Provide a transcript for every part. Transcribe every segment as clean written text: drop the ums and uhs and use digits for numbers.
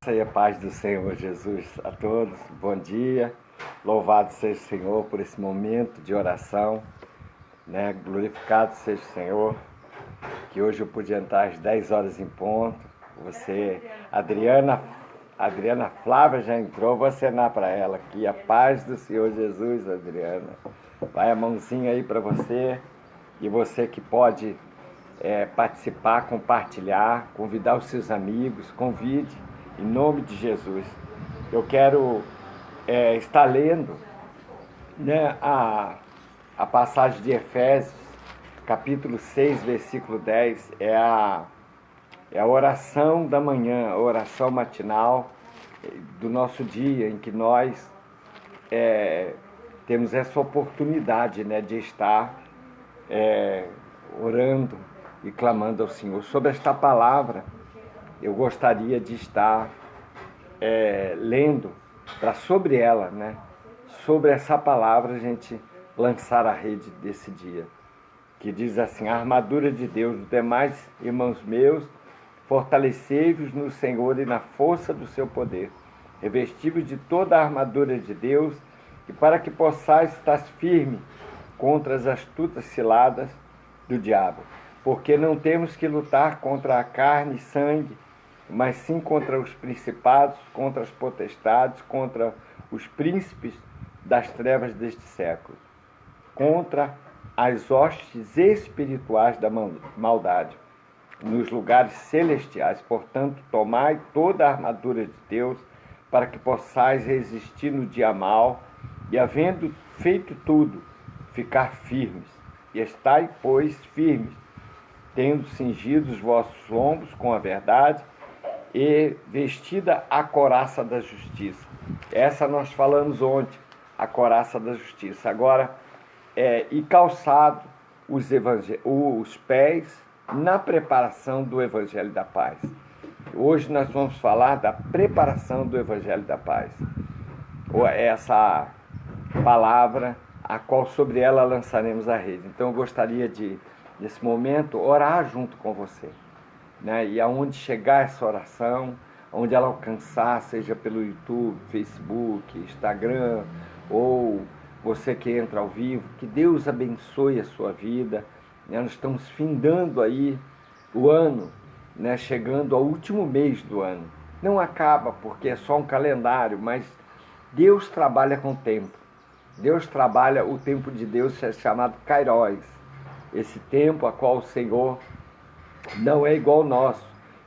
E a paz do Senhor Jesus a todos, bom dia, louvado seja o Senhor por esse momento de oração, né? Glorificado seja o Senhor, que hoje eu pude entrar às 10 horas em ponto. Você, Adriana Flávia já entrou, vou acenar para ela aqui, a paz do Senhor Jesus, Adriana. Vai a mãozinha aí para você, e você que pode participar, compartilhar, convidar os seus amigos, convide. Em nome de Jesus, eu quero estar lendo, né, a passagem de Efésios, capítulo 6, versículo 10, é a oração da manhã, a oração matinal do nosso dia, em que nós temos essa oportunidade, né, de estar orando e clamando ao Senhor. Sobre esta palavra, eu gostaria de estar lendo para sobre ela, né? Sobre essa palavra a gente lançar a rede desse dia, que diz assim: a armadura de Deus, os demais irmãos meus, fortalecei-vos no Senhor e na força do seu poder, revesti-vos de toda a armadura de Deus, e para que possais estar firme contra as astutas ciladas do diabo, porque não temos que lutar contra a carne e sangue, mas sim contra os principados, contra as potestades, contra os príncipes das trevas deste século, contra as hostes espirituais da maldade nos lugares celestiais. Portanto, tomai toda a armadura de Deus, para que possais resistir no dia mau, e havendo feito tudo, ficar firmes. E estai, pois, firmes, tendo cingido os vossos lombos com a verdade, e vestida a couraça da justiça. Essa nós falamos ontem, a couraça da justiça. Agora, e calçado os pés na preparação do Evangelho da Paz. Hoje nós vamos falar da preparação do Evangelho da Paz. Essa palavra, a qual sobre ela lançaremos a rede. Então eu gostaria de, nesse momento, orar junto com você, né? E aonde chegar essa oração, onde ela alcançar, seja pelo YouTube, Facebook, Instagram, ou você que entra ao vivo, que Deus abençoe a sua vida. Nós estamos findando aí o ano, né? Chegando ao último mês do ano. Não acaba porque é só um calendário, mas Deus trabalha com o tempo. Deus trabalha, o tempo de Deus é chamado Kairos. Esse tempo a qual o Senhor não é igual ao nosso.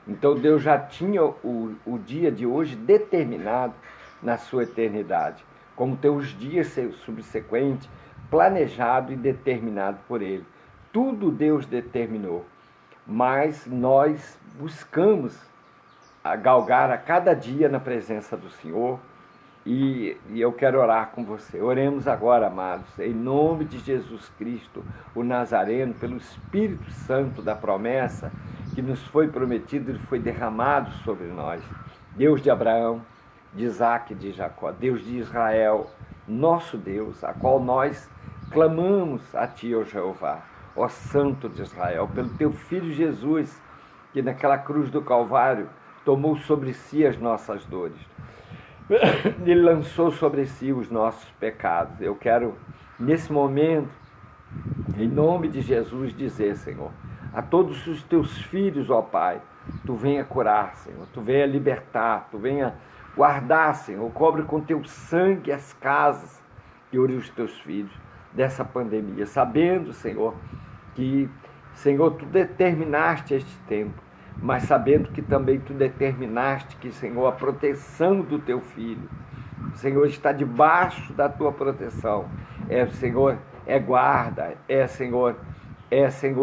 Então Deus já tinha o dia de hoje determinado na sua eternidade, como tem os dias subsequentes, planejado e determinado por Ele. Tudo Deus determinou, mas nós buscamos galgar a cada dia na presença do Senhor, e eu quero orar com você. Oremos agora, amados, em nome de Jesus Cristo, o Nazareno, pelo Espírito Santo da promessa que nos foi prometido e foi derramado sobre nós. Deus de Abraão, de Isaac e de Jacó, Deus de Israel, nosso Deus, a qual nós clamamos a Ti, ó Jeová, ó Santo de Israel, pelo Teu Filho Jesus, que naquela cruz do Calvário tomou sobre si as nossas dores. Ele lançou sobre si os nossos pecados. Eu quero, nesse momento, em nome de Jesus, dizer, Senhor, a todos os Teus filhos, ó Pai, Tu venha curar, Senhor, Tu venha libertar, Tu venha guardar, Senhor, cobre com Teu sangue as casas e os Teus filhos dessa pandemia, sabendo, Senhor, que, Senhor, Tu determinaste este tempo, mas sabendo que também Tu determinaste que, Senhor, a proteção do Teu Filho, Senhor, está debaixo da Tua proteção. Senhor, guarda, Senhor,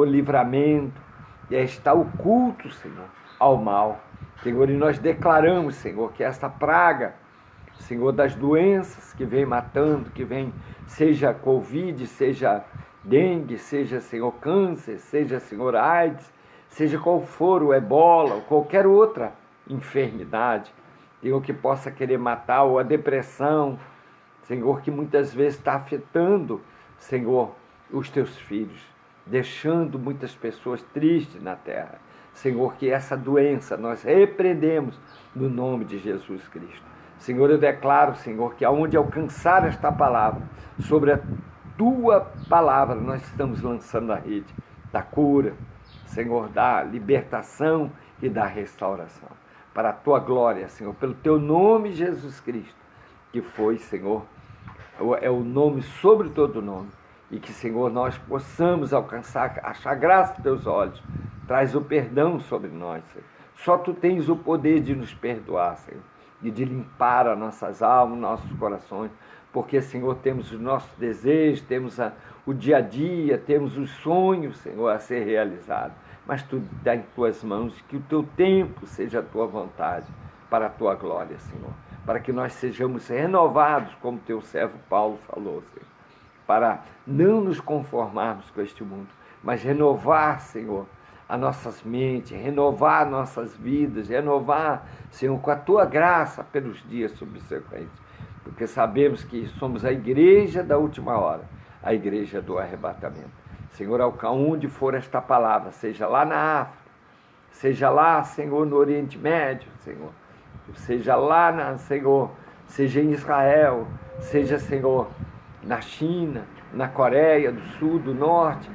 livramento, está oculto, Senhor, ao mal. Senhor, e nós declaramos, Senhor, que esta praga, Senhor, das doenças que vem matando, que vem, seja Covid, seja dengue, seja, Senhor, câncer, seja, Senhor, AIDS, seja qual for o ebola, ou qualquer outra enfermidade, Senhor, que possa querer matar, ou a depressão, Senhor, que muitas vezes está afetando, Senhor, os Teus filhos, deixando muitas pessoas tristes na terra. Senhor, que essa doença nós repreendemos no nome de Jesus Cristo. Senhor, eu declaro, Senhor, que aonde alcançar esta palavra, sobre a tua palavra, nós estamos lançando a rede da cura, Senhor, da libertação e da restauração. Para a tua glória, Senhor, pelo teu nome, Jesus Cristo, que foi, Senhor, é o nome sobre todo nome. E que, Senhor, nós possamos alcançar, achar graça aos teus olhos. Traz o perdão sobre nós, Senhor. Só tu tens o poder de nos perdoar, Senhor, e de limpar as nossas almas, nossos corações. Porque, Senhor, temos os nossos desejos, temos o dia a dia, temos os sonhos, Senhor, a ser realizados. Mas tudo está em tuas mãos, que o teu tempo seja a tua vontade, para a tua glória, Senhor. Para que nós sejamos renovados, como teu servo Paulo falou, Senhor. Para não nos conformarmos com este mundo, mas renovar, Senhor, as nossas mentes, renovar nossas vidas, renovar, Senhor, com a tua graça pelos dias subsequentes. Porque sabemos que somos a igreja da última hora, a igreja do arrebatamento. Senhor, onde for esta palavra, seja lá na África, seja lá, Senhor, no Oriente Médio, Senhor, seja lá, Senhor, seja em Israel, seja, Senhor, na China, na Coreia do Sul, do Norte,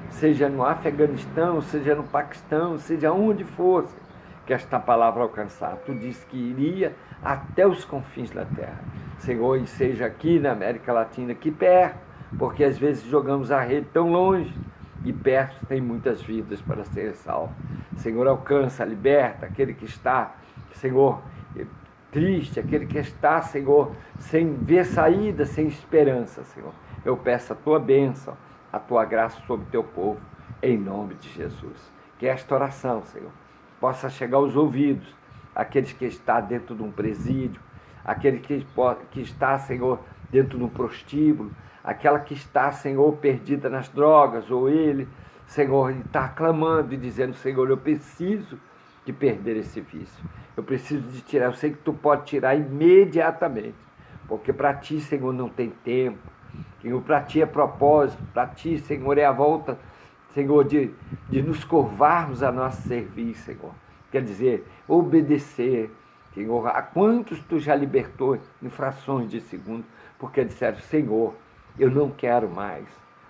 seja no Afeganistão, seja no Paquistão, seja onde fosse que esta palavra alcançar. Tu disse que iria até os confins da terra. Senhor, e seja aqui na América Latina, aqui perto, porque às vezes jogamos a rede tão longe e perto tem muitas vidas para ser salvo. Senhor, alcança, liberta aquele que está, Senhor, triste, aquele que está, Senhor, sem ver saída, sem esperança, Senhor. Eu peço a tua bênção, a tua graça sobre o teu povo, em nome de Jesus. Que esta oração, Senhor, possa chegar aos ouvidos, aqueles que estão dentro de um presídio, aquele que está, Senhor, dentro de um prostíbulo, aquela que está, Senhor, perdida nas drogas, ou ele, Senhor, está clamando e dizendo, Senhor, eu preciso de perder esse vício. Eu preciso de tirar. Eu sei que tu pode tirar imediatamente, porque para ti, Senhor, não tem tempo. Senhor, para ti é propósito. Para ti, Senhor, é a volta, Senhor, de nos curvarmos a nosso serviço, Senhor. Quer dizer, obedecer, Senhor, a quantos tu já libertou em frações de segundo, porque disseram, Senhor, eu não quero mais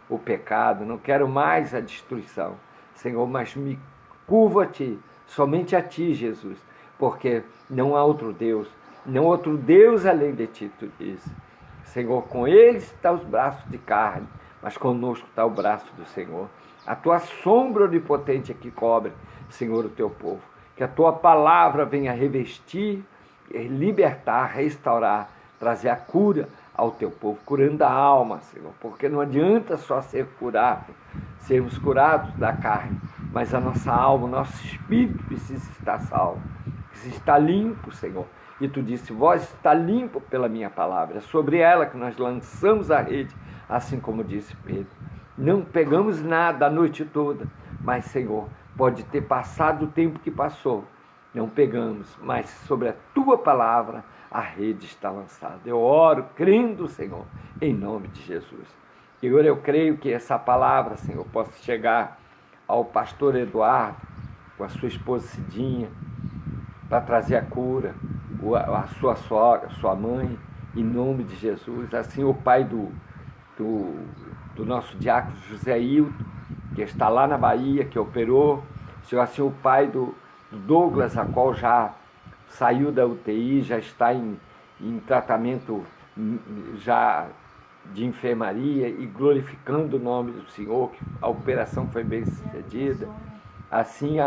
o pecado, não quero mais a destruição, Senhor, mas me curvo a ti, somente a ti, Jesus, porque não há outro Deus, não há outro Deus além de ti, tu dizes. Senhor, com eles estão os braços de carne, mas conosco está o braço do Senhor. A tua sombra onipotente é que cobre, Senhor, o teu povo. Que a tua palavra venha revestir, libertar, restaurar, trazer a cura ao teu povo, curando a alma, Senhor. Porque não adianta só ser curado, sermos curados da carne, mas a nossa alma, o nosso espírito precisa estar salvo, precisa estar limpo, Senhor. E tu disse, vós está limpo pela minha palavra. É sobre ela que nós lançamos a rede, assim como disse Pedro. Não pegamos nada a noite toda, mas, Senhor, pode ter passado o tempo que passou. Não pegamos, mas sobre a tua palavra a rede está lançada. Eu oro, crendo, Senhor, em nome de Jesus. Senhor, eu creio que essa palavra, Senhor, possa chegar ao pastor Eduardo, com a sua esposa Cidinha, para trazer a cura, a sua sogra, a sua mãe, em nome de Jesus. Assim, o pai do nosso diácono José Hilton, que está lá na Bahia, que operou. Senhor, assim, o pai do Douglas, a qual já saiu da UTI, já está em tratamento já de enfermaria e glorificando o nome do Senhor, que a operação foi bem sucedida. Assim,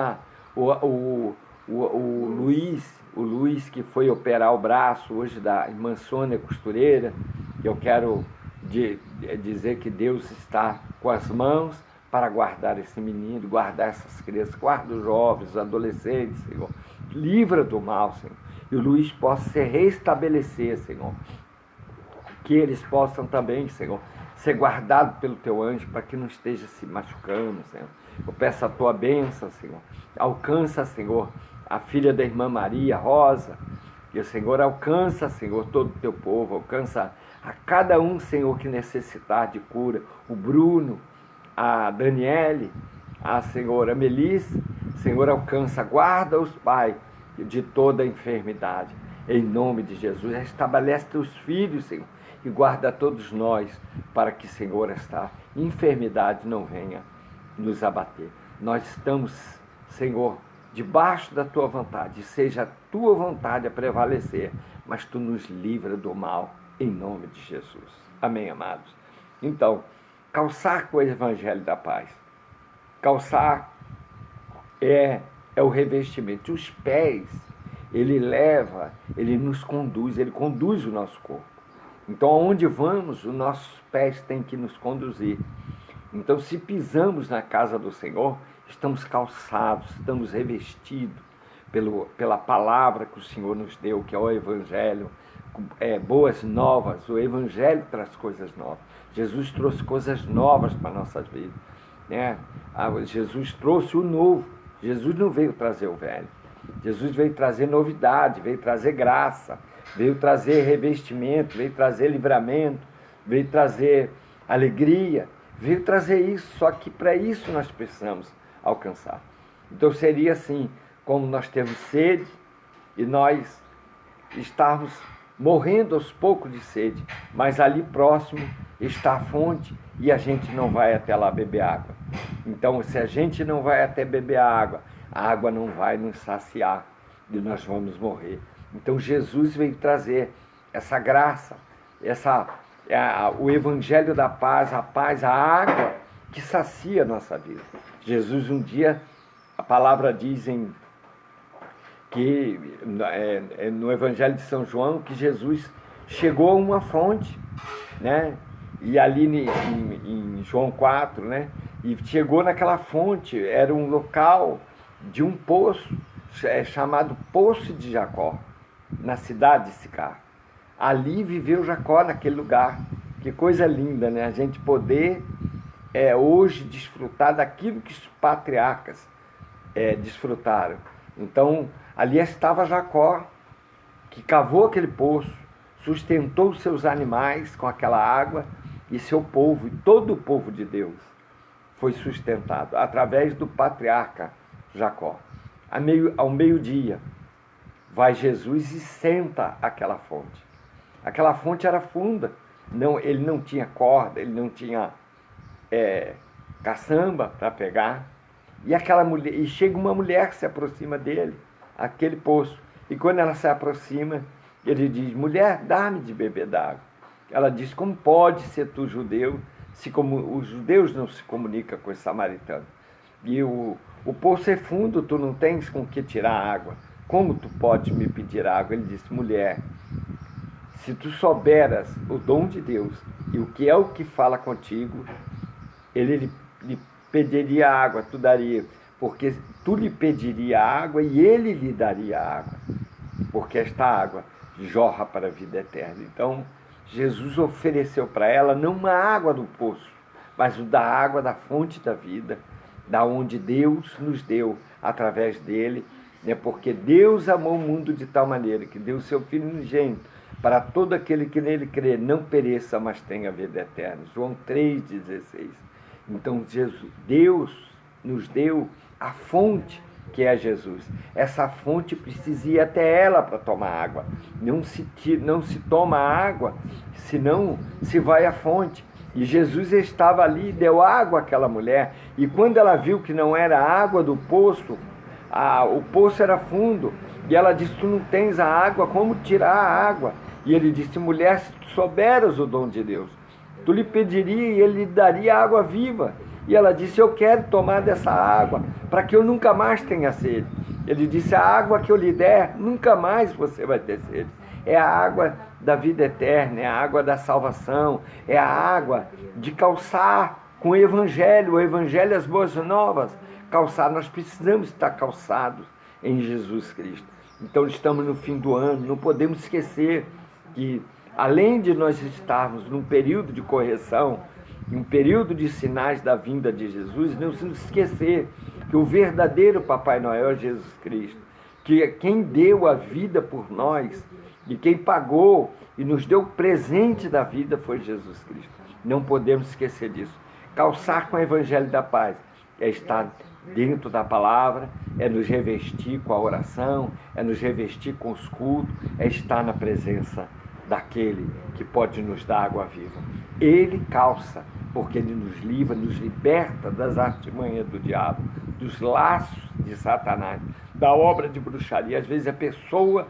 o Luiz, que foi operar o braço hoje da irmã Sônia Costureira, eu quero dizer que Deus está com as mãos para guardar esse menino, guardar essas crianças, guarda os jovens, os adolescentes, Senhor. Livra do mal, Senhor. E o Luiz possa se restabelecer, Senhor. Que eles possam também, Senhor, ser guardados pelo teu anjo, para que não esteja se machucando, Senhor. Eu peço a tua bênção, Senhor. Alcança, Senhor, a filha da irmã Maria Rosa. E o Senhor alcança, Senhor, todo o teu povo. Alcança a cada um, Senhor, que necessitar de cura. O Bruno, a Daniele, a Senhora Melissa, Senhor, alcança, guarda-os, Pai, de toda enfermidade. Em nome de Jesus, estabelece teus filhos, Senhor, e guarda todos nós, para que, Senhor, esta enfermidade não venha nos abater. Nós estamos, Senhor, debaixo da tua vontade, seja a tua vontade a prevalecer, mas tu nos livra do mal, em nome de Jesus. Amém, amados? Então, calçar com o evangelho da paz. Calçar é o revestimento. Os pés, ele leva, ele nos conduz, ele conduz o nosso corpo. Então, aonde vamos, os nossos pés têm que nos conduzir. Então, se pisamos na casa do Senhor, estamos calçados, estamos revestidos pela palavra que o Senhor nos deu, que é o Evangelho, boas novas. O Evangelho traz coisas novas. Jesus trouxe coisas novas para a nossa vida, né? Jesus trouxe o novo. Jesus não veio trazer o velho. Jesus veio trazer novidade, veio trazer graça, veio trazer revestimento, veio trazer livramento, veio trazer alegria, veio trazer isso. Só que para isso nós precisamos alcançar. Então seria assim, como nós temos sede e nós estarmos morrendo aos poucos de sede, mas ali próximo está a fonte e a gente não vai até lá beber água. Então, se a gente não vai até beber a água não vai nos saciar e nós vamos morrer. Então, Jesus veio trazer essa graça, o evangelho da paz, a água que sacia a nossa vida. Jesus um dia, a palavra diz que no Evangelho de São João, que Jesus chegou a uma fonte, né? E ali em João 4, né? E chegou naquela fonte, era um local de um poço, chamado Poço de Jacó, na cidade de Sicar. Ali viveu Jacó, naquele lugar. Que coisa linda, né? A gente poder hoje desfrutar daquilo que os patriarcas desfrutaram. Então, ali estava Jacó, que cavou aquele poço, sustentou os seus animais com aquela água, e seu povo, e todo o povo de Deus, foi sustentado através do patriarca Jacó. Ao meio-dia, vai Jesus e senta aquela fonte. Aquela fonte era funda, ele não tinha corda, ele não tinha caçamba para pegar. E chega uma mulher que se aproxima dele, aquele poço. E quando ela se aproxima, ele diz: mulher, dá-me de beber d'água. Ela diz: como pode ser tu judeu, os judeus não se comunicam com os samaritanos? E o poço é fundo, tu não tens com que tirar água. Como tu podes me pedir água? Ele disse: mulher, se tu souberas o dom de Deus e o que fala contigo, ele lhe pediria água, tu daria, porque tu lhe pediria água e ele lhe daria água, porque esta água jorra para a vida eterna. Então, Jesus ofereceu para ela não uma água do poço, mas da água da fonte da vida, da onde Deus nos deu através dele, né? Porque Deus amou o mundo de tal maneira que deu o seu Filho unigênito para todo aquele que nele crê, não pereça, mas tenha vida eterna. João 3,16. Então, Deus nos deu a fonte, que é Jesus. Essa fonte precisa ir até ela para tomar água. Não se toma água, senão se vai à fonte. E Jesus estava ali, deu água àquela mulher. E quando ela viu que não era água do poço, o poço era fundo, e ela disse: tu não tens a água, como tirar a água? E ele disse: mulher, se tu souberas o dom de Deus, tu lhe pediria e ele lhe daria água viva. E ela disse: eu quero tomar dessa água, para que eu nunca mais tenha sede. Ele disse: a água que eu lhe der, nunca mais você vai ter sede. É a água da vida eterna, é a água da salvação, é a água de calçar com o Evangelho, as boas novas. Calçar, nós precisamos estar calçados em Jesus Cristo. Então estamos no fim do ano, não podemos esquecer que, além de nós estarmos num período de correção, um período de sinais da vinda de Jesus, não se esquecer que o verdadeiro Papai Noel é Jesus Cristo, que quem deu a vida por nós e quem pagou e nos deu o presente da vida foi Jesus Cristo. Não podemos esquecer disso. Calçar com o Evangelho da Paz é estar dentro da palavra, é nos revestir com a oração, é nos revestir com os cultos, é estar na presença daquele que pode nos dar água viva. Ele calça, porque ele nos livra, nos liberta das artimanhas do diabo, dos laços de Satanás, da obra de bruxaria. Às vezes a pessoa,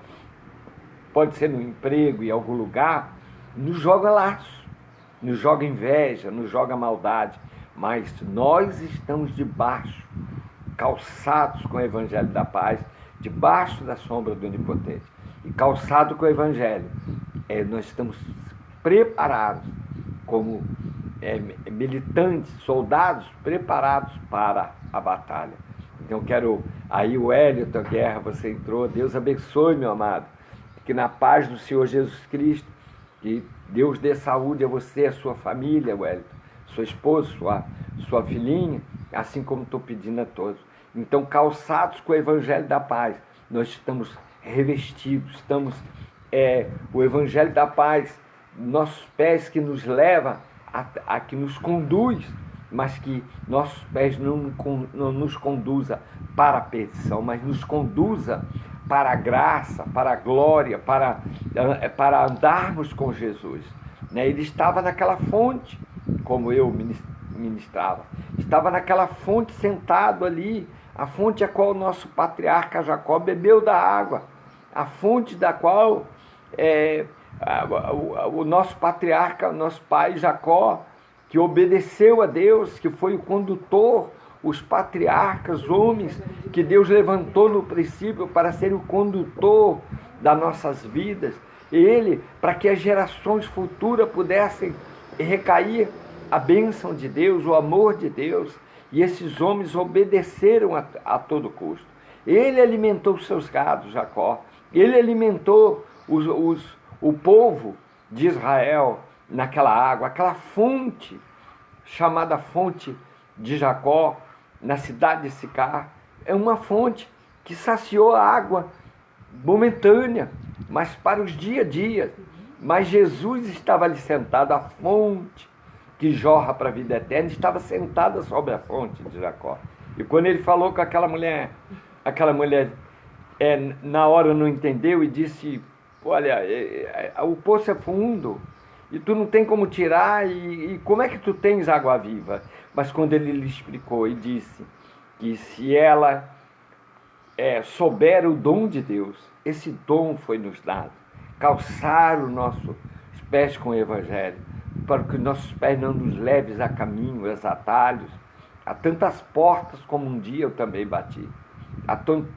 pode ser no emprego, em algum lugar, nos joga laço, nos joga inveja, nos joga maldade, mas nós estamos debaixo, calçados com o Evangelho da paz, debaixo da sombra do Onipotente. E calçado com o Evangelho, nós estamos preparados como militantes, soldados preparados para a batalha. Então quero, aí o Hélio, a guerra, você entrou, Deus abençoe, meu amado, que na paz do Senhor Jesus Cristo, que Deus dê saúde a você, a sua família, Wellington, sua esposa, sua filhinha, assim como estou pedindo a todos. Então, calçados com o Evangelho da paz, nós estamos revestidos, o Evangelho da paz, nossos pés que nos leva, que nos conduz, mas que nossos pés não nos conduza para a perdição, mas nos conduza para a graça, para a glória, para andarmos com Jesus. Ele estava naquela fonte, como eu ministrava, estava naquela fonte sentado ali, a fonte a qual o nosso patriarca Jacó bebeu da água, a fonte da qual o nosso patriarca, nosso pai Jacó, que obedeceu a Deus, que foi o condutor, os patriarcas, homens que Deus levantou no princípio para ser o condutor das nossas vidas, ele, para que as gerações futuras pudessem recair a bênção de Deus, o amor de Deus, e esses homens obedeceram a todo custo. Ele alimentou os seus gados, Jacó, ele alimentou o povo de Israel naquela água, aquela fonte chamada fonte de Jacó, na cidade de Sicar, é uma fonte que saciou a água momentânea, mas para os dia a dia. Mas Jesus estava ali sentado, a fonte que jorra para a vida eterna estava sentada sobre a fonte de Jacó. E quando ele falou com aquela mulher na hora não entendeu e disse: olha, o poço é fundo e tu não tem como tirar, e como é que tu tens água viva? Mas quando ele lhe explicou e disse que se ela souber o dom de Deus, esse dom foi nos dado, calçar os nossos pés com o Evangelho, para que nossos pés não nos levem a caminhos, a atalhos, a tantas portas como um dia eu também bati,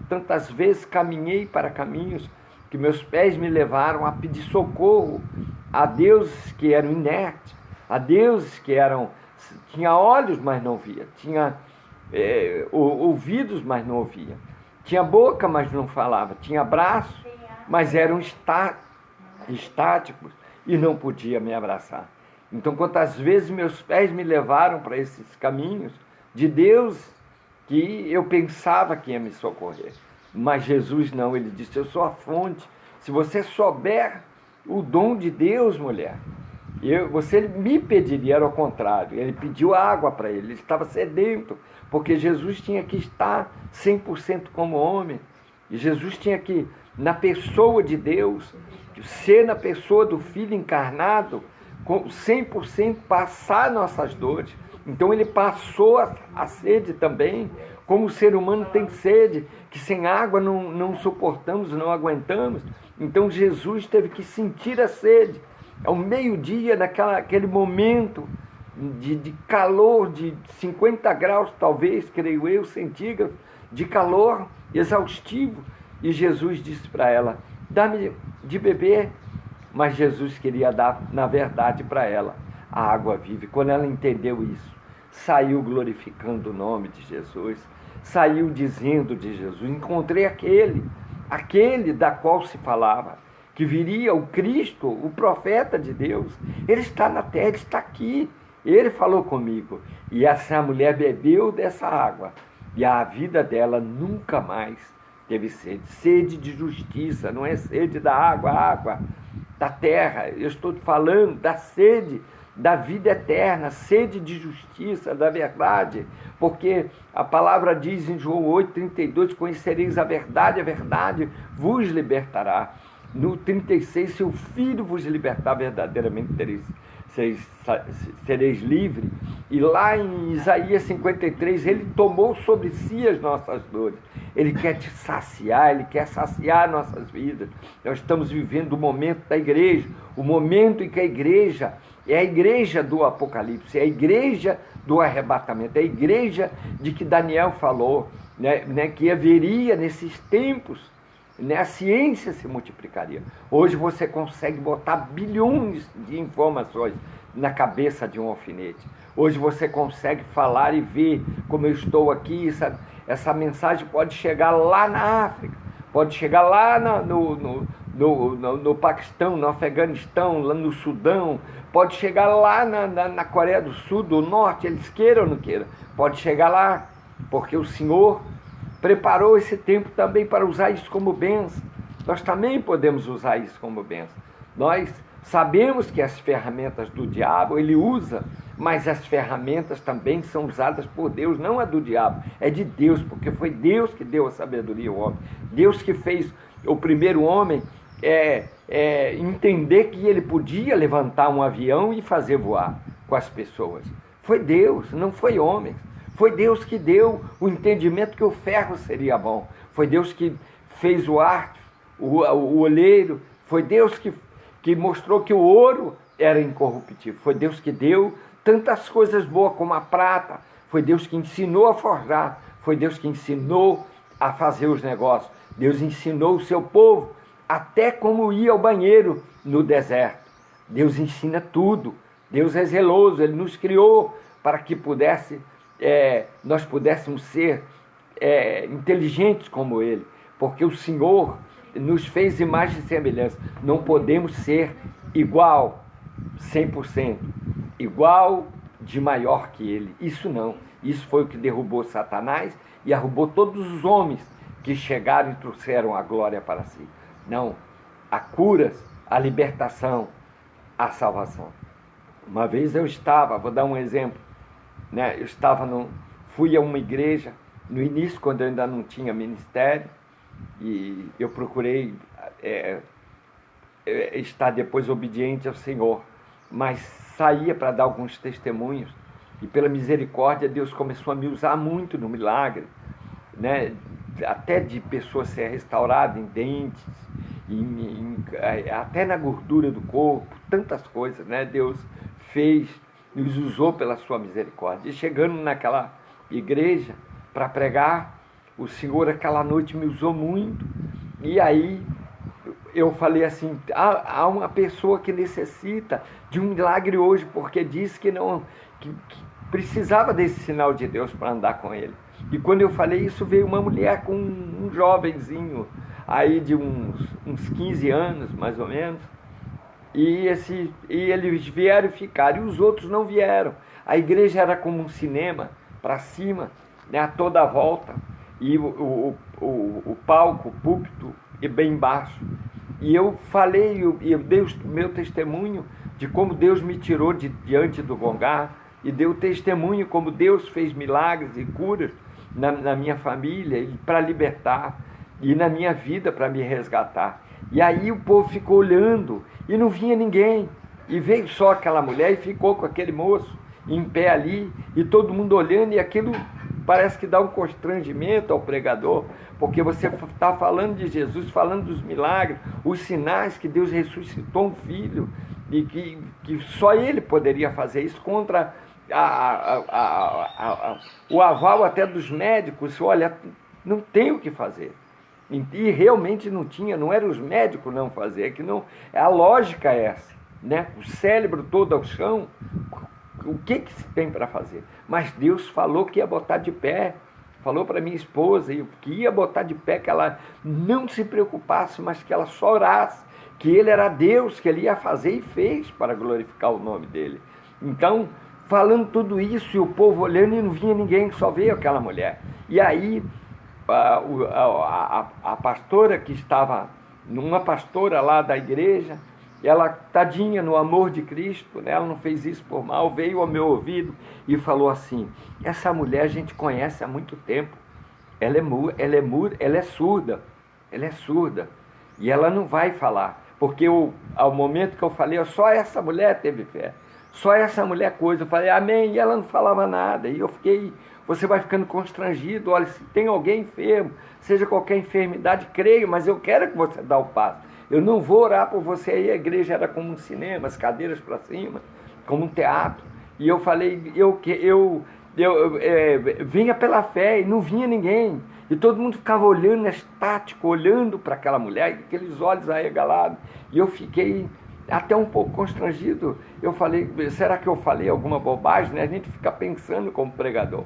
tantas vezes caminhei para caminhos que meus pés me levaram a pedir socorro a deuses que eram inertes, a deuses que tinha olhos, mas não via, tinha ouvidos, mas não ouvia, tinha boca, mas não falava, tinha braços, mas eram estáticos e não podia me abraçar. Então, quantas vezes meus pés me levaram para esses caminhos de Deus que eu pensava que ia me socorrer, mas Jesus não, ele disse: eu sou a fonte. Se você souber o dom de Deus, mulher, você me pediria, era ao contrário, ele pediu água para ele estava sedento, porque Jesus tinha que estar 100% como homem, e Jesus tinha que, na pessoa de Deus, ser na pessoa do Filho encarnado, com 100% passar nossas dores. Então ele passou a sede também, como o ser humano tem sede, que sem água não suportamos, não aguentamos. Então Jesus teve que sentir a sede. Ao meio-dia, naquele momento de calor, de 50 graus, talvez, creio eu, centígrados, de calor exaustivo. E Jesus disse para ela: dá-me de beber. Mas Jesus queria dar, na verdade, para ela a água viva. E quando ela entendeu isso, saiu glorificando o nome de Jesus, saiu dizendo de Jesus: encontrei aquele da qual se falava, que viria o Cristo, o profeta de Deus. Ele está na terra, ele está aqui, ele falou comigo. E essa mulher bebeu dessa água, e a vida dela nunca mais teve sede de justiça, não é sede da água da terra, eu estou falando da sede da vida eterna, sede de justiça, da verdade, porque a palavra diz em João 8,32, conhecereis a verdade vos libertará. No 36, se o Filho vos libertar, verdadeiramente sereis livres. E lá em Isaías 53, ele tomou sobre si as nossas dores. Ele quer te saciar, ele quer saciar nossas vidas. Nós estamos vivendo o momento da igreja, o momento em que a igreja é a igreja do Apocalipse, é a igreja do arrebatamento, é a igreja de que Daniel falou, né, que haveria nesses tempos, a ciência se multiplicaria. Hoje você consegue botar bilhões de informações na cabeça de um alfinete. Hoje você consegue falar e ver como eu estou aqui. Essa mensagem pode chegar lá na África, pode chegar lá no Paquistão, no Afeganistão, lá no Sudão, pode chegar lá na Coreia do Sul, do Norte, eles queiram ou não queiram, pode chegar lá, porque o Senhor preparou esse tempo também para usar isso como bênção. Nós também podemos usar isso como bênção. Nós sabemos que as ferramentas do diabo ele usa, mas as ferramentas também são usadas por Deus, não é do diabo, é de Deus, porque foi Deus que deu a sabedoria ao homem. Deus que fez o primeiro homem entender que ele podia levantar um avião e fazer voar com as pessoas. Foi Deus, não foi homem. Foi Deus que deu o entendimento que o ferro seria bom. Foi Deus que fez o arte, o olheiro. Foi Deus que mostrou que o ouro era incorruptível. Foi Deus que deu tantas coisas boas como a prata. Foi Deus que ensinou a forjar. Foi Deus que ensinou a fazer os negócios. Deus ensinou o seu povo até como ir ao banheiro no deserto. Deus ensina tudo. Deus é zeloso. Ele nos criou para que nós pudéssemos ser inteligentes como Ele. Porque o Senhor nos fez imagem e semelhança. Não podemos ser igual, 100%, igual de maior que Ele. Isso não. Isso foi o que derrubou Satanás e derrubou todos os homens que chegaram e trouxeram a glória para si. Não. A curas, a libertação, a salvação. Uma vez vou dar um exemplo, né? Fui a uma igreja, no início, quando eu ainda não tinha ministério, e eu procurei estar depois obediente ao Senhor, mas saía para dar alguns testemunhos, e pela misericórdia Deus começou a me usar muito no milagre, né? Até de pessoas ser restauradas em dentes, até na gordura do corpo, tantas coisas, né? Deus fez, nos usou pela sua misericórdia. E chegando naquela igreja para pregar, o Senhor aquela noite me usou muito, e aí eu falei assim, há uma pessoa que necessita de um milagre hoje, porque disse que precisava desse sinal de Deus para andar com ele. E quando eu falei isso, veio uma mulher com um jovenzinho aí de uns 15 anos, mais ou menos, e eles vieram e ficaram, e os outros não vieram. A igreja era como um cinema, para cima, né, a toda a volta, e o palco, o púlpito, e bem embaixo. E eu falei, eu dei o meu testemunho de como Deus me tirou diante do Gongar, e dei o testemunho como Deus fez milagres e curas na minha família, para libertar, e na minha vida para me resgatar. E aí o povo ficou olhando, e não vinha ninguém, e veio só aquela mulher, e ficou com aquele moço em pé ali, e todo mundo olhando, e aquilo parece que dá um constrangimento ao pregador, porque você está falando de Jesus, falando dos milagres, os sinais que Deus ressuscitou um filho, e que só ele poderia fazer isso, contra o aval até dos médicos. Olha, não tem o que fazer. E realmente não tinha, não eram os médicos não fazer, que não, a lógica é essa, né? O cérebro todo ao chão, o que se tem para fazer? Mas Deus falou que ia botar de pé, falou para minha esposa que ia botar de pé, que ela não se preocupasse, mas que ela só orasse, que Ele era Deus, que Ele ia fazer e fez para glorificar o nome dEle. Então, falando tudo isso, e o povo olhando, e não vinha ninguém, só veio aquela mulher. E aí a pastora que estava, uma pastora lá da igreja, ela, tadinha, no amor de Cristo, né? Ela não fez isso por mal, veio ao meu ouvido e falou assim: essa mulher a gente conhece há muito tempo, ela é surda, ela é surda, e ela não vai falar, porque ao momento que eu falei, só essa mulher teve fé, só essa mulher coisa, eu falei amém, e ela não falava nada, e eu fiquei, você vai ficando constrangido, olha, se tem alguém enfermo, seja qualquer enfermidade, creio, mas eu quero que você dê o passo, eu não vou orar por você. Aí a igreja era como um cinema, as cadeiras para cima, como um teatro, e eu falei, eu vinha pela fé e não vinha ninguém, e todo mundo ficava olhando, estático, olhando para aquela mulher, aqueles olhos arregalados, e eu fiquei até um pouco constrangido. Eu falei, será que eu falei alguma bobagem, né? A gente fica pensando como pregador.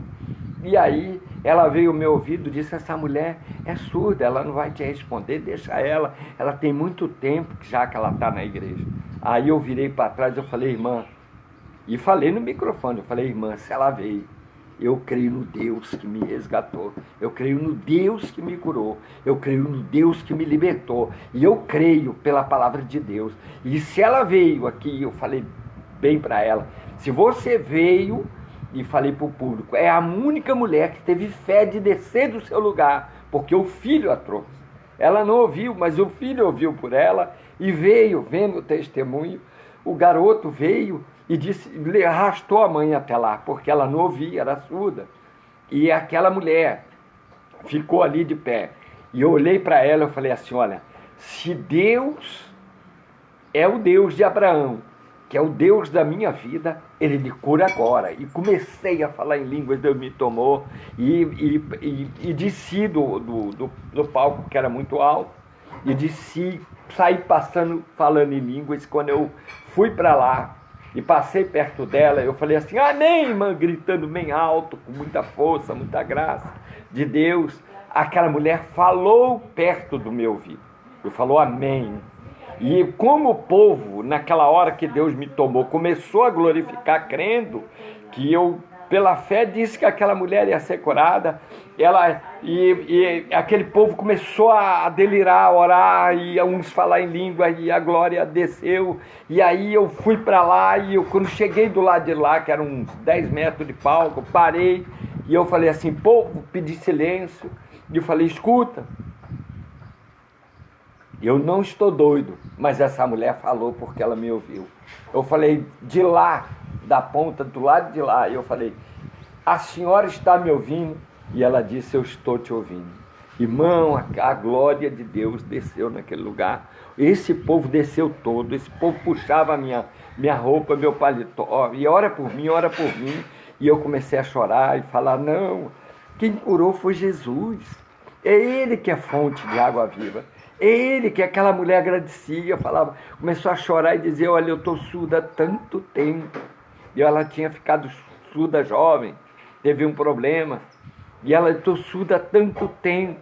E aí ela veio ao meu ouvido e disse: essa mulher é surda, ela não vai te responder, deixa ela tem muito tempo já que ela está na igreja. Aí eu virei para trás, eu falei: irmã, e falei no microfone, eu falei: irmã, se ela veio, eu creio no Deus que me resgatou, eu creio no Deus que me curou, eu creio no Deus que me libertou, e eu creio pela palavra de Deus. E se ela veio aqui, eu falei bem para ela, se você veio, e falei para o público, é a única mulher que teve fé de descer do seu lugar, porque o filho a trouxe. Ela não ouviu, mas o filho ouviu por ela, e veio, vendo o testemunho, o garoto veio e disse, arrastou a mãe até lá, porque ela não ouvia, era surda. E aquela mulher ficou ali de pé. E eu olhei para ela e falei assim: olha, se Deus é o Deus de Abraão, que é o Deus da minha vida, Ele me cura agora. E comecei a falar em línguas, Deus me tomou, e desci do palco, que era muito alto, e desci, saí passando, falando em línguas. Quando eu fui para lá, e passei perto dela, eu falei assim: amém, irmã, gritando bem alto, com muita força, muita graça de Deus. Aquela mulher falou perto do meu ouvido, e falou amém. E como o povo, naquela hora que Deus me tomou, começou a glorificar, crendo que eu, pela fé, disse que aquela mulher ia ser curada, e aquele povo começou a delirar, a orar, e a uns falar em língua, e a glória desceu. E aí eu fui para lá, e quando cheguei do lado de lá, que eram uns 10 metros de palco, parei, e eu falei assim: povo, pedi silêncio, e eu falei: escuta, eu não estou doido, mas essa mulher falou porque ela me ouviu. Eu falei de lá, da ponta, do lado de lá, eu falei: a senhora está me ouvindo? E ela disse: eu estou te ouvindo. Irmão, a glória de Deus desceu naquele lugar. Esse povo desceu todo, esse povo puxava a minha roupa, meu paletó, e ora por mim, ora por mim. E eu comecei a chorar e falar: não, quem curou foi Jesus. É Ele que é fonte de água viva. Ele, que aquela mulher agradecia, falava, começou a chorar e dizer: olha, eu estou surda há tanto tempo. E ela tinha ficado surda jovem, teve um problema, e ela: estou surda há tanto tempo,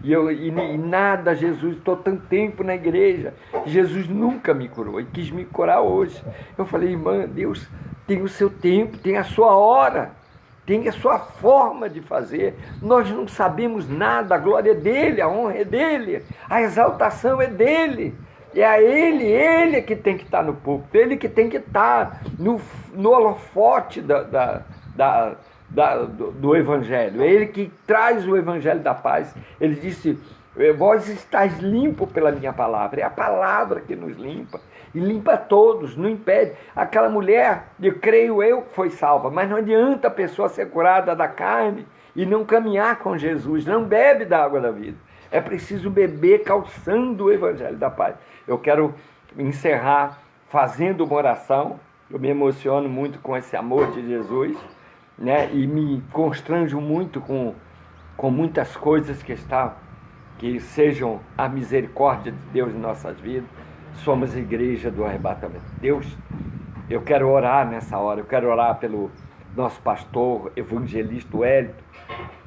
e nada, Jesus, estou tanto tempo na igreja, Jesus nunca me curou, e quis me curar hoje. Eu falei: irmã, Deus tem o seu tempo, tem a sua hora, tem a sua forma de fazer. Nós não sabemos nada, a glória é dele, a honra é dele, a exaltação é dele. É a ele que tem que estar no púlpito, ele que tem que estar no holofote do evangelho. É ele que traz o evangelho da paz. Ele disse: vós estáis limpo pela minha palavra. É a palavra que nos limpa. E limpa todos, não impede. Aquela mulher, eu creio eu, que foi salva, mas não adianta a pessoa ser curada da carne e não caminhar com Jesus, não bebe da água da vida. É preciso beber calçando o evangelho da paz. Eu quero encerrar fazendo uma oração. Eu me emociono muito com esse amor de Jesus, né? E me constranjo muito com muitas coisas que sejam a misericórdia de Deus em nossas vidas. Somos a igreja do arrebatamento. Deus, eu quero orar nessa hora, eu quero orar pelo nosso pastor, evangelista Wellington,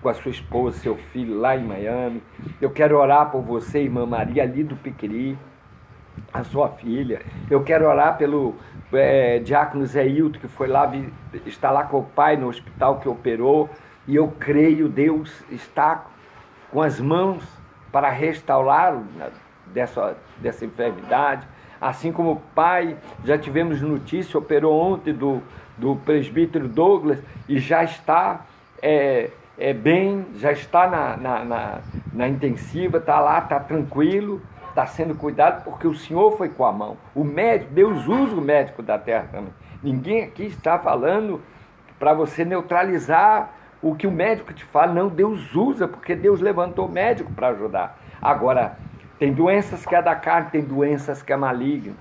com a sua esposa, seu filho lá em Miami. Eu quero orar por você, irmã Maria, ali do Piquiri, a sua filha. Eu quero orar pelo diácono Zé Hilton, que foi lá, está lá com o pai no hospital que operou, e eu creio, Deus está com as mãos para restaurá-lo dessa enfermidade. assim como o pai, já tivemos notícia, operou ontem do presbítero Douglas e já está bem, já está na intensiva, está lá, está tranquilo, está sendo cuidado, porque o Senhor foi com a mão. O médico, Deus usa o médico da terra também. Ninguém aqui está falando para você neutralizar o que o médico te fala. Não, Deus usa, porque Deus levantou o médico para ajudar. Agora, tem doenças que é da carne, tem doenças que é maligna.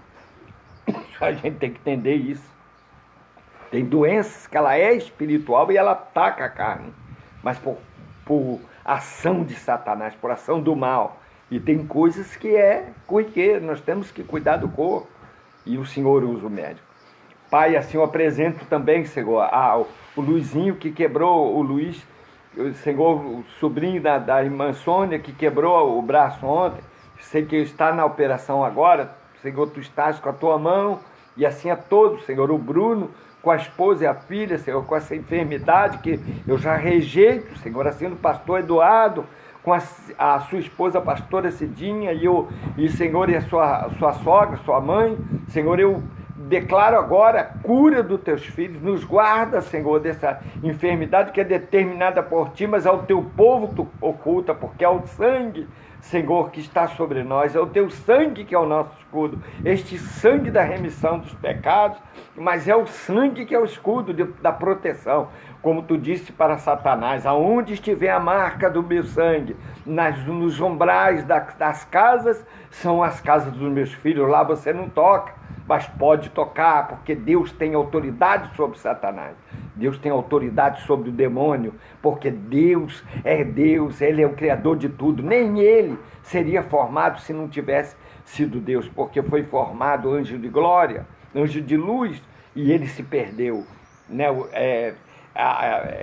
A gente tem que entender isso. Tem doenças que ela é espiritual e ela ataca a carne, mas por ação de Satanás, por ação do mal. E tem coisas que é corriqueiro, nós temos que cuidar do corpo. E o Senhor usa o médico. Pai, assim eu apresento também, Senhor, o Luizinho que quebrou, o Luiz, Senhor, o sobrinho da irmã Sônia que quebrou o braço ontem. Sei que está na operação agora, Senhor, tu estás com a tua mão, e assim a todos, Senhor, o Bruno, com a esposa e a filha, Senhor, com essa enfermidade que eu já rejeito, Senhor, assim o pastor Eduardo, com a sua esposa, a pastora Cidinha, e Senhor, e a sua sogra, sua mãe, Senhor, eu declaro agora a cura dos teus filhos, nos guarda, Senhor, dessa enfermidade que é determinada por ti, mas ao teu povo tu oculta, porque é o sangue, Senhor, que está sobre nós, é o teu sangue que é o nosso escudo, este sangue da remissão dos pecados, mas é o sangue que é o escudo da proteção, como tu disse para Satanás, aonde estiver a marca do meu sangue, nos umbrais das casas, são as casas dos meus filhos, lá você não toca, mas pode tocar, porque Deus tem autoridade sobre Satanás, Deus tem autoridade sobre o demônio, porque Deus, Ele é o Criador de tudo, nem Ele seria formado se não tivesse sido Deus, porque foi formado anjo de glória, anjo de luz, e ele se perdeu, né?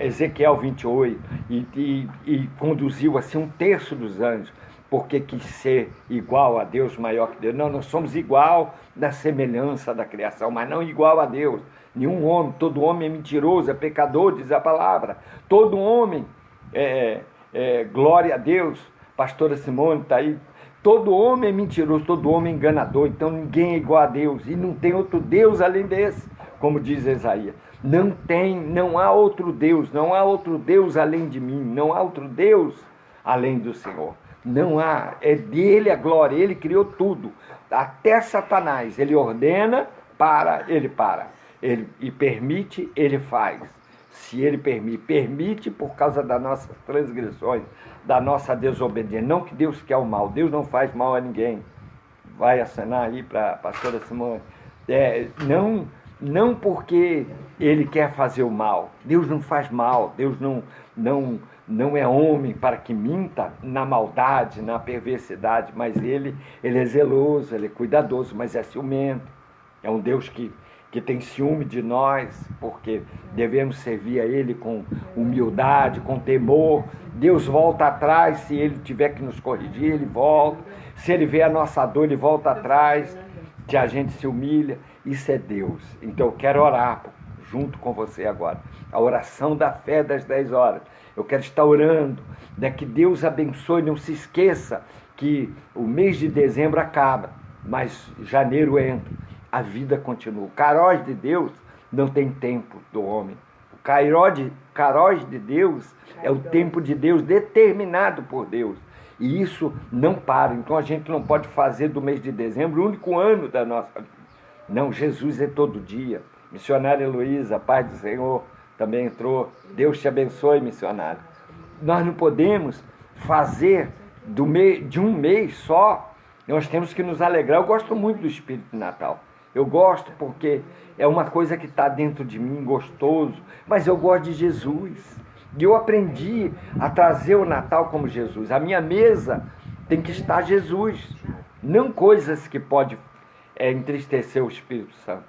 Ezequiel 28, e conduziu assim um terço dos anjos, porque quis ser igual a Deus, maior que Deus. Não, nós somos igual da semelhança da criação, mas não igual a Deus. Nenhum homem, todo homem é mentiroso, é pecador, diz a palavra. Todo homem, glória a Deus, pastora Simone está aí. Todo homem é mentiroso, todo homem é enganador, então ninguém é igual a Deus, e não tem outro Deus além desse, como diz Isaías. Não há outro Deus além de mim, não há outro Deus além do Senhor. Não há, é dele a glória, ele criou tudo, até Satanás, ele ordena, ele permite, ele faz. Se ele permite por causa das nossas transgressões, da nossa desobediência, não que Deus quer o mal, Deus não faz mal a ninguém. Vai acenar aí para a pastora Simone. Não porque ele quer fazer o mal, Deus não faz mal, Deus não é homem para que minta na maldade, na perversidade, mas ele é zeloso, ele é cuidadoso, mas é ciumento, é um Deus que tem ciúme de nós, porque devemos servir a ele com humildade, com temor. Deus volta atrás, se ele tiver que nos corrigir, ele volta, se ele vê a nossa dor, ele volta atrás, que a gente se humilha. Isso é Deus. Então eu quero orar junto com você agora, a oração da fé das 10 horas. Eu quero estar orando, que Deus abençoe, não se esqueça que o mês de dezembro acaba, mas janeiro entra, a vida continua. O Kairos de Deus não tem tempo do homem. O Kairos de Deus é o tempo de Deus determinado por Deus. E isso não para. Então a gente não pode fazer do mês de dezembro o único ano da nossa vida. Não, Jesus é todo dia. Missionária Heloísa, paz do Senhor, também entrou. Deus te abençoe, missionária. Nós não podemos fazer de um mês só. Nós temos que nos alegrar. Eu gosto muito do Espírito de Natal. Eu gosto porque é uma coisa que está dentro de mim, gostoso. Mas eu gosto de Jesus. E eu aprendi a trazer o Natal como Jesus. A minha mesa tem que estar Jesus. Não coisas que podem entristecer o Espírito Santo.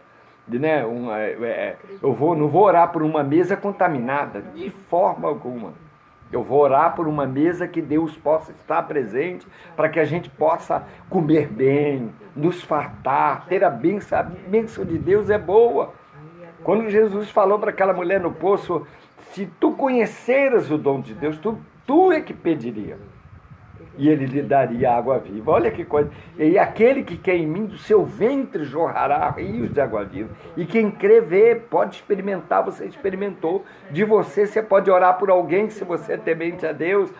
Né? Eu não vou orar por uma mesa contaminada, de forma alguma. Eu vou orar por uma mesa que Deus possa estar presente, para que a gente possa comer bem, nos fartar, ter a bênção. A bênção de Deus é boa. Quando Jesus falou para aquela mulher no poço, se tu conheceras o dom de Deus, tu é que pediria. e ele lhe daria água viva. Olha que coisa. E aquele que quer em mim, do seu ventre jorrará rios de água viva. E quem crê, vê, pode experimentar, você experimentou. De você pode orar por alguém, se você é temente a Deus,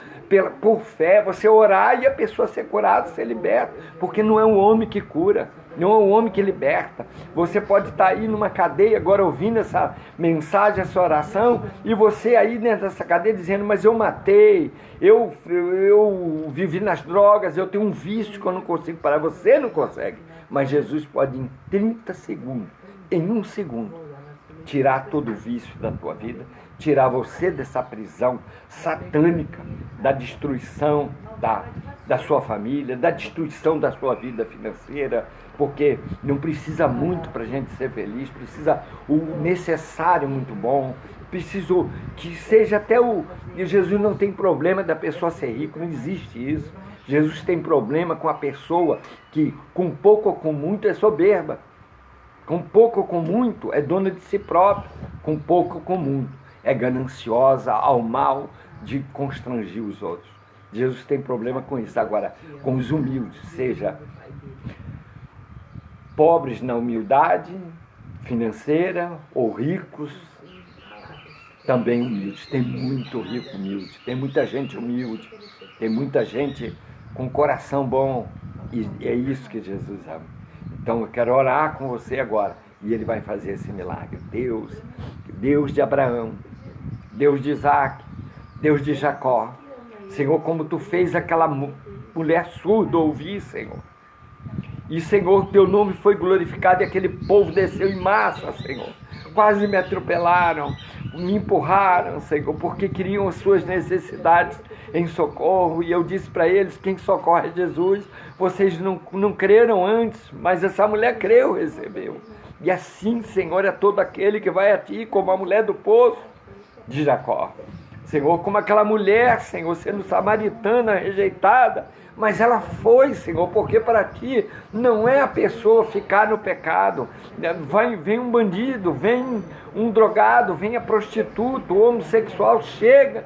por fé, você orar e a pessoa ser curada, ser liberta. Porque não é um homem que cura, não é um homem que liberta. Você pode estar aí numa cadeia agora ouvindo essa mensagem, essa oração, e você aí dentro dessa cadeia dizendo, mas eu matei, eu vivi nas drogas, eu tenho um vício que eu não consigo parar. Você não consegue, mas Jesus pode em 30 segundos, em 1 segundo, tirar todo o vício da tua vida, tirar você dessa prisão satânica, da destruição da sua família, da destruição da sua vida financeira, porque não precisa muito para a gente ser feliz, precisa o necessário muito bom, preciso que seja até e Jesus não tem problema da pessoa ser rica, não existe isso. Jesus tem problema com a pessoa que com pouco ou com muito é soberba, com pouco ou com muito é dona de si própria, com pouco ou com muito é gananciosa ao mal de constrangir os outros. Jesus tem problema com isso. Agora, com os humildes, seja pobres na humildade financeira ou ricos, também humildes. Tem muito rico humilde, tem muita gente humilde, tem muita gente com coração bom, e é isso que Jesus ama. Então eu quero orar com você agora, e Ele vai fazer esse milagre. Deus de Abraão, Deus de Isaac, Deus de Jacó, Senhor, como Tu fez aquela mulher surda ouvir, Senhor. E, Senhor, Teu nome foi glorificado e aquele povo desceu em massa, Senhor. Quase me atropelaram, me empurraram, Senhor, porque queriam as suas necessidades em socorro. E eu disse para eles, quem socorre é Jesus. Vocês não creram antes, mas essa mulher creu, recebeu. E assim, Senhor, é todo aquele que vai a Ti, como a mulher do poço de Jacó. Senhor, como aquela mulher, Senhor, sendo samaritana, rejeitada, mas ela foi, Senhor, porque para Ti não é a pessoa ficar no pecado. Vem um bandido, vem um drogado, vem a prostituta, o homossexual, chega,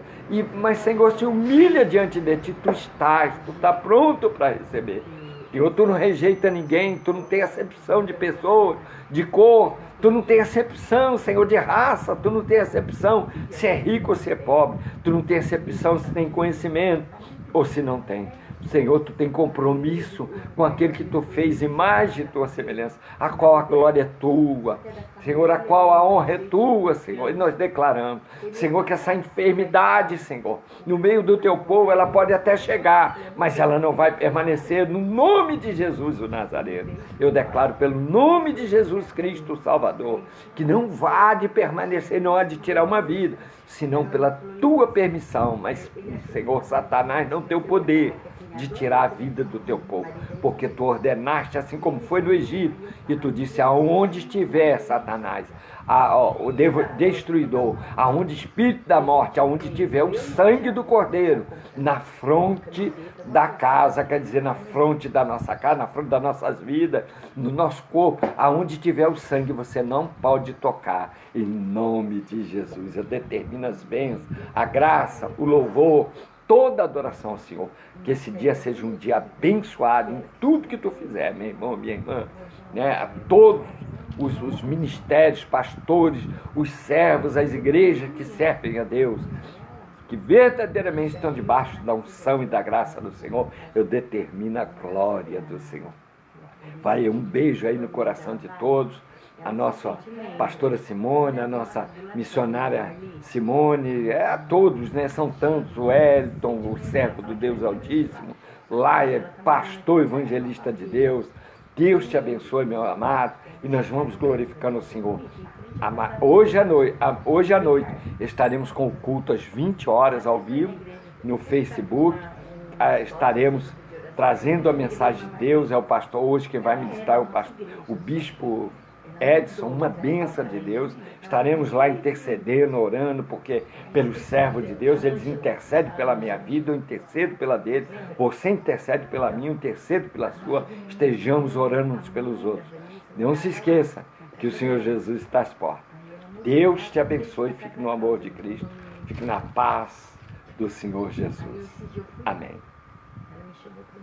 mas, Senhor, se humilha diante de Ti, Tu está pronto para receber. Senhor, Tu não rejeita ninguém, Tu não tem acepção de pessoa, de cor, Tu não tem acepção, Senhor, de raça, Tu não tem acepção se é rico ou se é pobre, Tu não tem acepção se tem conhecimento ou se não tem. Senhor, Tu tem compromisso com aquele que Tu fez, imagem de Tua semelhança, a qual a glória é Tua, Senhor, a qual a honra é Tua, Senhor, e nós declaramos, Senhor, que essa enfermidade, Senhor, no meio do Teu povo, ela pode até chegar, mas ela não vai permanecer, no nome de Jesus, o Nazareno. Eu declaro pelo nome de Jesus Cristo, o Salvador, que não vá de permanecer, não há de tirar uma vida, senão pela Tua permissão, mas, Senhor, Satanás não tem o poder de tirar a vida do Teu povo, porque Tu ordenaste, assim como foi no Egito, e Tu disse, aonde estiver Satanás, o destruidor, aonde espírito da morte, aonde tiver o sangue do Cordeiro, na fronte da casa, quer dizer, na fronte da nossa casa, na fronte das nossas vidas, no nosso corpo, aonde tiver o sangue, você não pode tocar, em nome de Jesus. Eu determino as bênçãos, a graça, o louvor, toda adoração ao Senhor, que esse dia seja um dia abençoado em tudo que Tu fizer, meu irmão, minha irmã, né? A todos os ministérios, pastores, os servos, as igrejas que servem a Deus, que verdadeiramente estão debaixo da unção e da graça do Senhor, eu determino a glória do Senhor. Vai, um beijo aí no coração de todos, a nossa pastora Simone, a nossa missionária Simone, a todos, né? São tantos, o Wellington, o servo do Deus Altíssimo, Laia, pastor evangelista de Deus. Deus te abençoe, meu amado, e nós vamos glorificando o Senhor. Hoje à noite estaremos com o culto às 20 horas ao vivo no Facebook. Estaremos trazendo a mensagem de Deus. É o pastor hoje que vai ministrar, o bispo Edson, uma bênção de Deus. Estaremos lá intercedendo, orando, porque pelos servos de Deus, eles intercedem pela minha vida, eu intercedo pela dele, você intercede pela minha, eu intercedo pela sua, estejamos orando uns pelos outros. Não se esqueça que o Senhor Jesus está às portas. Deus te abençoe, fique no amor de Cristo, fique na paz do Senhor Jesus. Amém. Continua.